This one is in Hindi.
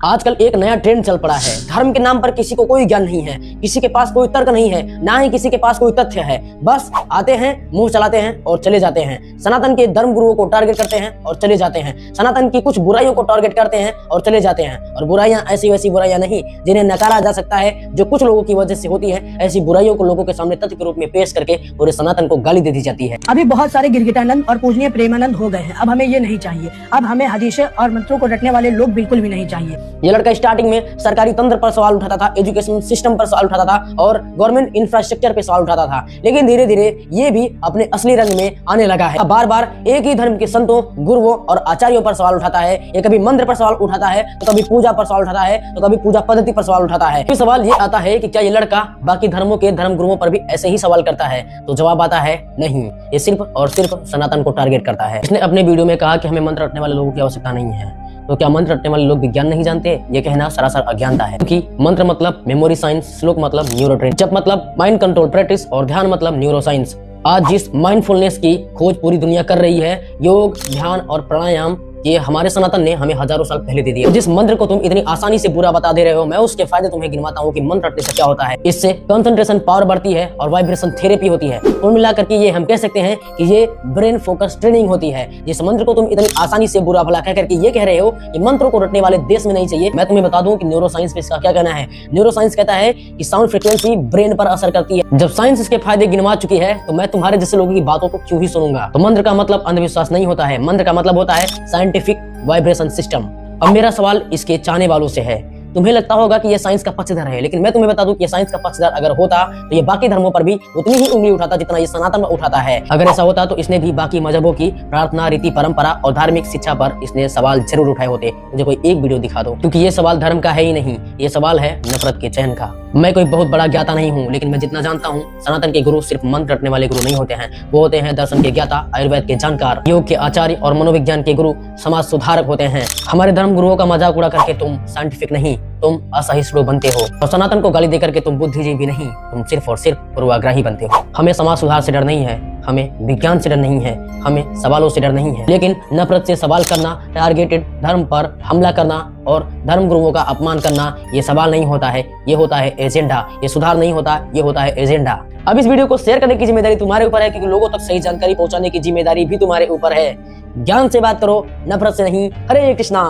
आजकल एक नया ट्रेंड चल पड़ा है। धर्म के नाम पर किसी को कोई ज्ञान नहीं है, किसी के पास कोई तर्क नहीं है, ना ही किसी के पास कोई तथ्य है। बस आते हैं, मुंह चलाते हैं और चले जाते हैं। सनातन के धर्म गुरुओं को टारगेट करते हैं और चले जाते हैं। सनातन की कुछ बुराइयों को टारगेट करते हैं और चले जाते हैं। और बुराइयां ऐसी वैसी बुराइयां नहीं जिन्हें नकारा जा सकता है, जो कुछ लोगों की वजह से होती है। ऐसी बुराइयों को लोगों के सामने तथ्य के रूप में पेश करके पूरे सनातन को गाली दे दी जाती है। अभी बहुत सारे गिरगिटानंद और पूजनीय प्रेमानंद हो गए हैं। अब हमें ये नहीं चाहिए। अब हमें हदीसें और मंत्रों को रटने वाले लोग बिल्कुल भी नहीं चाहिए। ये लड़का स्टार्टिंग में सरकारी तंत्र पर सवाल उठाता था, एजुकेशन सिस्टम पर सवाल उठाता था और गवर्नमेंट इंफ्रास्ट्रक्चर पे सवाल उठाता था, लेकिन धीरे धीरे ये भी अपने असली रंग में आने लगा है। बार बार एक ही धर्म के संतों, गुरुओं और आचार्यों पर सवाल उठाता है। ये कभी मंत्र पर सवाल उठाता है, तो कभी पूजा पर सवाल उठाता है, तो कभी पूजा पद्धति पर सवाल उठाता है। फिर सवाल ये आता है कि क्या ये लड़का बाकी धर्मों के धर्म गुरुओं पर भी ऐसे ही सवाल करता है? तो जवाब आता है नहीं, ये सिर्फ और सिर्फ सनातन को टारगेट करता है। इसने अपने वीडियो में कहा कि हमें मंत्र रटने वाले लोगों की आवश्यकता नहीं है। तो क्या मंत्र रटने वाले लोग विज्ञान नहीं जानते? ये कहना सरासर अज्ञानता है, क्योंकि मंत्र मतलब मेमोरी साइंस, श्लोक मतलब न्यूरो ट्रेनिंग, जप मतलब माइंड कंट्रोल प्रैक्टिस और ध्यान मतलब न्यूरो साइंस। आज जिस माइंडफुलनेस की खोज पूरी दुनिया कर रही है, योग, ध्यान और प्राणायाम, ये हमारे सनातन ने हमें हजारों साल पहले दे दिया। जिस मंत्र को तुम इतनी आसानी से बुरा बता दे रहे हो, मैं उसके फायदे तुम्हें गिनवाता हूँ कि मंत्र रटने से क्या होता है। इससे कंसंट्रेशन पावर बढ़ती है और वाइब्रेशन थेरेपी होती है। कुल मिलाकर के ये हम कह सकते हैं कि ये ब्रेन फोकस ट्रेनिंग होती है। जिस मंत्र को तुम इतनी आसानी से बुरा भला कह करके ये कह रहे हो कि मंत्रों को रटने वाले देश में नहीं चाहिए, मैं तुम्हें बता दूं कि न्यूरो साइंस पे इसका क्या कहना है। न्यूरो साइंस कहता है कि साउंड फ्रीक्वेंसी ब्रेन पर असर करती है। जब साइंस इसके फायदे गिनवा चुकी है, तो मैं तुम्हारे जैसे लोगों की बातों को क्यों ही सुनूंगा। तो मंत्र का मतलब अंधविश्वास नहीं होता है, मंत्र का मतलब होता है साइंटिफिक वाइब्रेशन सिस्टम। अब मेरा सवाल इसके चाहने वालों से है। तुम्हें लगता होगा कि ये साइंस का पक्षधर है, लेकिन मैं तुम्हें बता दूं कि ये साइंस का पक्षधर अगर होता तो ये बाकी धर्मों पर भी उतनी ही उंगली उठाता जितना ये सनातन में उठाता है। अगर ऐसा होता तो इसने भी बाकी मजहबों की प्रार्थना, रीति, परंपरा और धार्मिक शिक्षा पर इसने सवाल जरूर उठाए होते। मुझे कोई एक वीडियो दिखा दो, क्योंकि ये सवाल धर्म का है ही नहीं, ये सवाल है नफरत के चयन का। मैं कोई बहुत बड़ा ज्ञाता नहीं हूँ, लेकिन मैं जितना जानता हूँ, सनातन के गुरु सिर्फ मंत्र रटने वाले गुरु नहीं होते हैं। वो होते हैं दर्शन के ज्ञाता, आयुर्वेद के जानकार, योग के आचार्य और मनोविज्ञान के गुरु, समाज सुधारक होते हैं। हमारे धर्म गुरुओं का मजाक उड़ा करके तुम साइंटिफिक नहीं, तुम असहिष्णु बनते हो। और सनातन को गाली देकर के तुम बुद्धिजीवी नहीं, तुम सिर्फ और सिर्फ पूर्वाग्रही बनते हो। हमें समाज सुधार से डर नहीं है, हमें विज्ञान से डर नहीं है, हमें सवालों से डर नहीं है, लेकिन नफरत से सवाल करना, टारगेटेड धर्म पर हमला करना और धर्म गुरुओं का अपमान करना, ये सवाल नहीं होता है, ये होता है एजेंडा। ये सुधार नहीं होता, ये होता है एजेंडा। अब इस वीडियो को शेयर करने की जिम्मेदारी तुम्हारे ऊपर है, क्योंकि लोगों तक सही जानकारी पहुंचाने की जिम्मेदारी भी तुम्हारे ऊपर है। ज्ञान से बात करो, नफरत से नहीं। हरे कृष्णा।